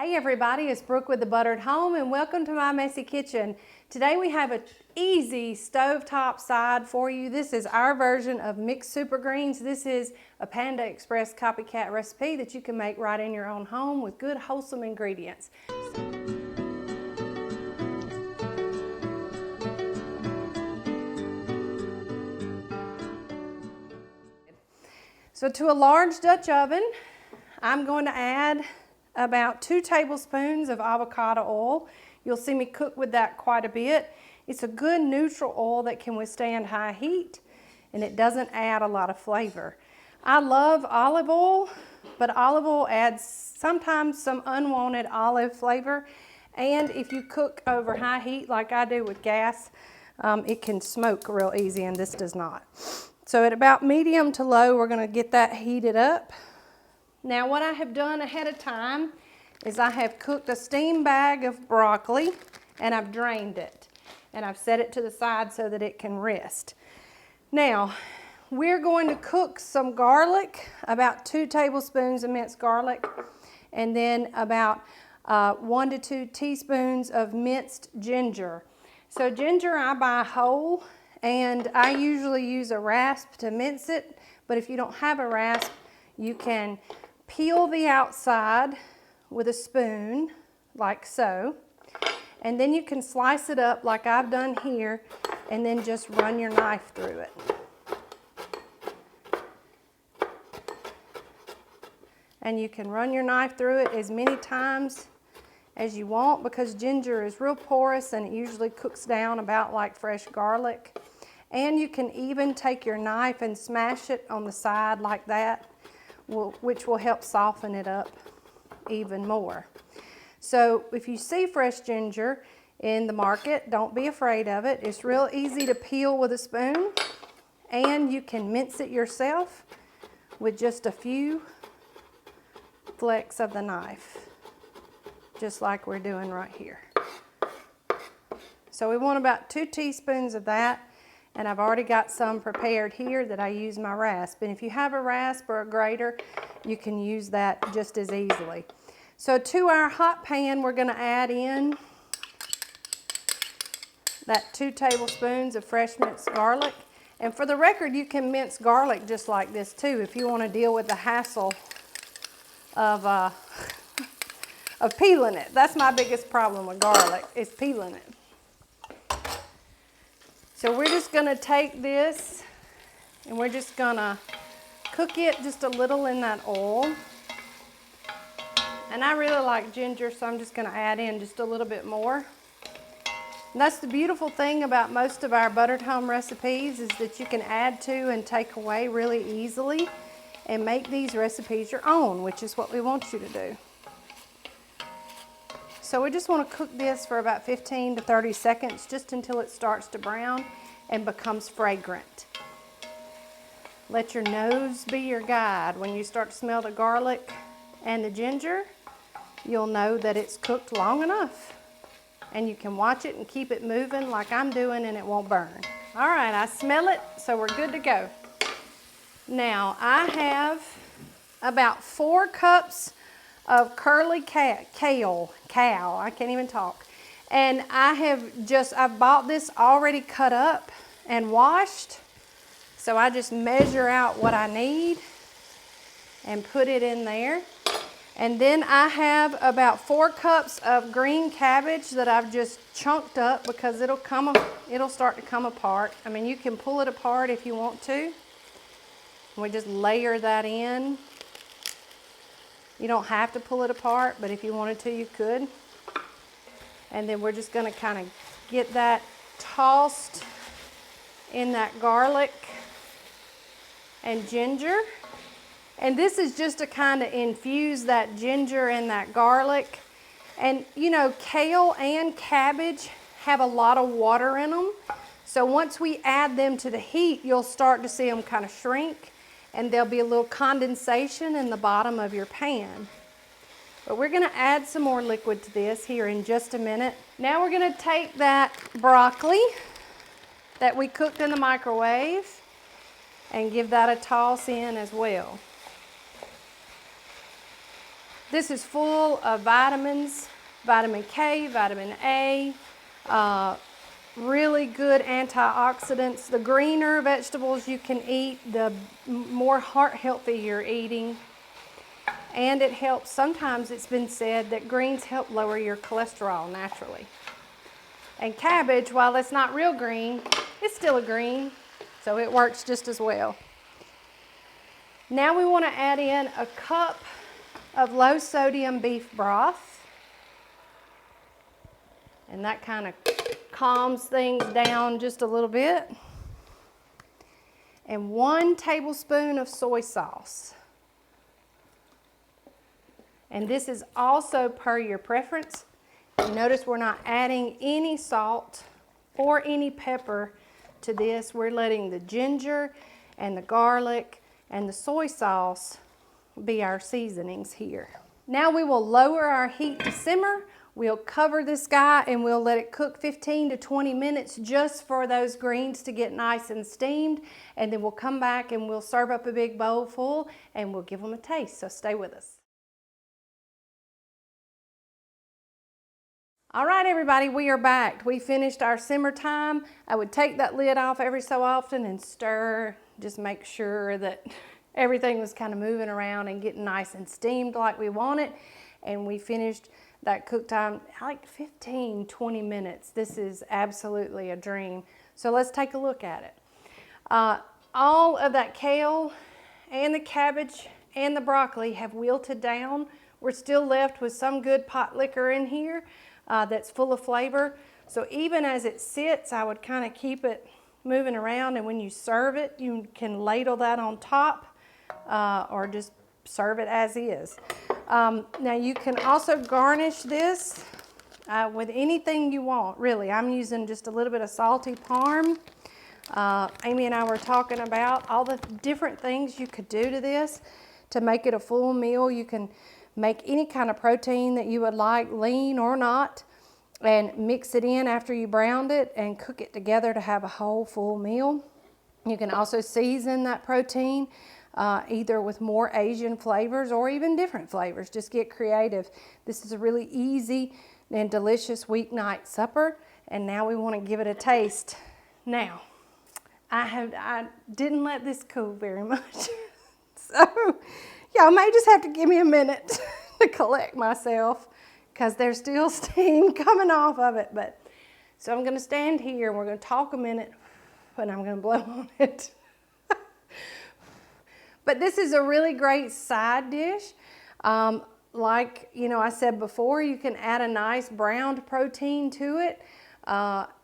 Hey everybody, it's Brooke with the Buttered Home and welcome to my messy kitchen. Today we have an easy stovetop side for you. This is our version of mixed super greens. This is a Panda Express copycat recipe that you can make right in your own home with good wholesome ingredients. So to a large Dutch oven, I'm going to add about 2 tablespoons of avocado oil. You'll see me cook with that quite a bit. It's a good neutral oil that can withstand high heat and it doesn't add a lot of flavor. I love olive oil, but olive oil adds sometimes some unwanted olive flavor, and if you cook over high heat like I do with gas, it can smoke real easy, and this does not. So at about medium to low, we're going to get that heated up. Now what I have done ahead of time is I have cooked a steam bag of broccoli and I've drained it and I've set it to the side so that it can rest. Now we're going to cook some garlic, about 2 tablespoons of minced garlic, and then about 1 to 2 teaspoons of minced ginger. So ginger I buy whole, and I usually use a rasp to mince it, but if you don't have a rasp, you can peel the outside with a spoon, like so, and then you can slice it up like I've done here, and then just run your knife through it. And you can run your knife through it as many times as you want, because ginger is real porous and it usually cooks down about like fresh garlic. And you can even take your knife and smash it on the side like that, which will help soften it up even more. So if you see fresh ginger in the market, don't be afraid of it. It's real easy to peel with a spoon, and you can mince it yourself with just a few flecks of the knife, just like we're doing right here. So we want about 2 teaspoons of that. And I've already got some prepared here that I use my rasp. And if you have a rasp or a grater, you can use that just as easily. So to our hot pan, we're going to add in that 2 tablespoons of fresh minced garlic. And for the record, you can mince garlic just like this too, if you want to deal with the hassle of peeling it. That's my biggest problem with garlic, is peeling it. So we're just going to take this and we're just going to cook it just a little in that oil. And I really like ginger, so I'm just going to add in just a little bit more. And that's the beautiful thing about most of our buttered home recipes, is that you can add to and take away really easily and make these recipes your own, which is what we want you to do. So we just want to cook this for about 15 to 30 seconds, just until it starts to brown and becomes fragrant. Let your nose be your guide. When you start to smell the garlic and the ginger, you'll know that it's cooked long enough. And you can watch it and keep it moving like I'm doing, and it won't burn. All right, I smell it, so we're good to go. Now I have about 4 cups of curly kale, I can't even talk. And I've bought this already cut up and washed. So I just measure out what I need and put it in there. And then I have about 4 cups of green cabbage that I've just chunked up, because it'll start to come apart. I mean, you can pull it apart if you want to. And we just layer that in. You don't have to pull it apart, but if you wanted to, you could. And then we're just going to kind of get that tossed in that garlic and ginger. And this is just to kind of infuse that ginger and that garlic. And you know, kale and cabbage have a lot of water in them. So once we add them to the heat, you'll start to see them kind of shrink, and there'll be a little condensation in the bottom of your pan. But we're going to add some more liquid to this here in just a minute. Now we're going to take that broccoli that we cooked in the microwave and give that a toss in as well. This is full of vitamins, vitamin K, vitamin A, really good antioxidants. The greener vegetables you can eat, the more heart healthy you're eating. And it helps, sometimes it's been said that greens help lower your cholesterol naturally. And cabbage, while it's not real green, it's still a green, so it works just as well. Now we want to add in a cup of low sodium beef broth. And that kind of calms things down just a little bit. And 1 tablespoon of soy sauce. And this is also per your preference. Notice we're not adding any salt or any pepper to this. We're letting the ginger and the garlic and the soy sauce be our seasonings here. Now we will lower our heat to simmer. We'll cover this guy and we'll let it cook 15 to 20 minutes just for those greens to get nice and steamed. And then we'll come back and we'll serve up a big bowl full and we'll give them a taste. So stay with us. All right, everybody, we are back. We finished our simmer time. I would take that lid off every so often and stir, just make sure that everything was kind of moving around and getting nice and steamed like we want it. And we finished that cook time like 15, 20 minutes. This is absolutely a dream. So let's take a look at it. All of that kale and the cabbage and the broccoli have wilted down. We're still left with some good pot liquor in here. That's full of flavor. So even as it sits, I would kind of keep it moving around, and when you serve it, you can ladle that on top or just serve it as is. Now you can also garnish this with anything you want, really. I'm using just a little bit of salty parm. Amy and I were talking about all the different things you could do to this to make it a full meal. You can make any kind of protein that you would like, lean or not, and mix it in after you browned it and cook it together to have a whole full meal. You can also season that protein either with more Asian flavors or even different flavors. Just get creative. This is a really easy and delicious weeknight supper, and now we want to give it a taste. Now, I didn't let this cool very much, so y'all may just have to give me a minute to collect myself because there's still steam coming off of it. But so I'm going to stand here and we're going to talk a minute and I'm going to blow on it. But this is a really great side dish. Like, you know, I said before, you can add a nice browned protein to it.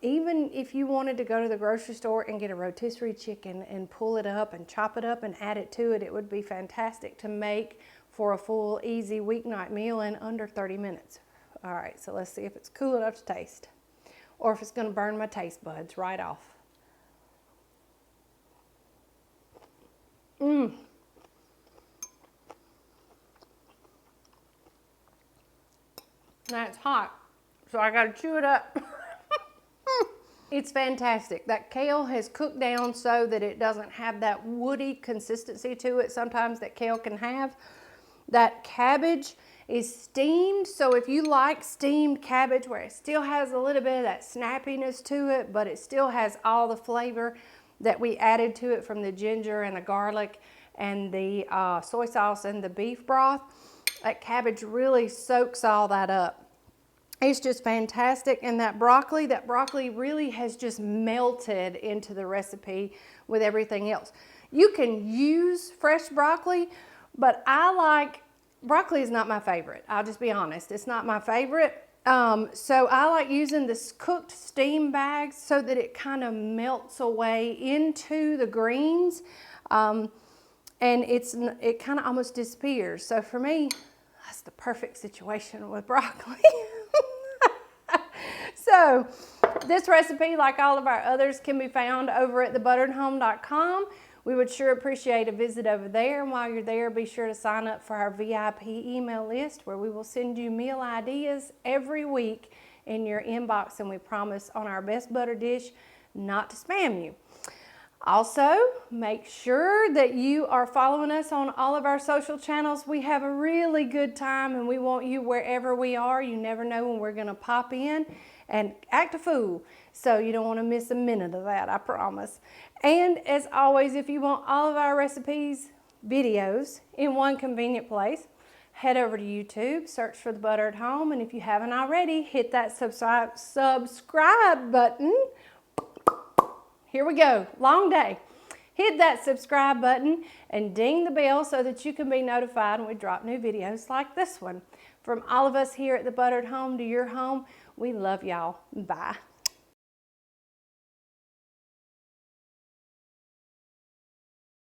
Even if you wanted to go to the grocery store and get a rotisserie chicken and pull it up and chop it up and add it to it, it would be fantastic to make for a full, easy weeknight meal in under 30 minutes. All right, so let's see if it's cool enough to taste or if it's going to burn my taste buds right off. Now it's hot, so I got to chew it up. It's fantastic. That kale has cooked down so that it doesn't have that woody consistency to it sometimes that kale can have. That cabbage is steamed, so if you like steamed cabbage where it still has a little bit of that snappiness to it, but it still has all the flavor that we added to it from the ginger and the garlic and the soy sauce and the beef broth, that cabbage really soaks all that up. It's just fantastic. And that broccoli really has just melted into the recipe with everything else. You can use fresh broccoli, but broccoli is not my favorite. I'll just be honest, it's not my favorite. So I like using this cooked steam bags so that it kind of melts away into the greens. And it kind of almost disappears. So for me, that's the perfect situation with broccoli. So this recipe, like all of our others, can be found over at thebutteredhome.com. We would sure appreciate a visit over there. And while you're there, be sure to sign up for our VIP email list where we will send you meal ideas every week in your inbox. And we promise on our best butter dish not to spam you. Also, make sure that you are following us on all of our social channels. We have a really good time and we want you wherever we are. You never know when we're going to pop in and act a fool. So you don't want to miss a minute of that, I promise. And as always, if you want all of our recipes, videos in one convenient place, head over to YouTube, search for The Butter at Home, and if you haven't already, hit that subscribe button. Here we go, long day. Hit that subscribe button and ding the bell so that you can be notified when we drop new videos like this one. From all of us here at The Butter at Home to your home, we love y'all. Bye.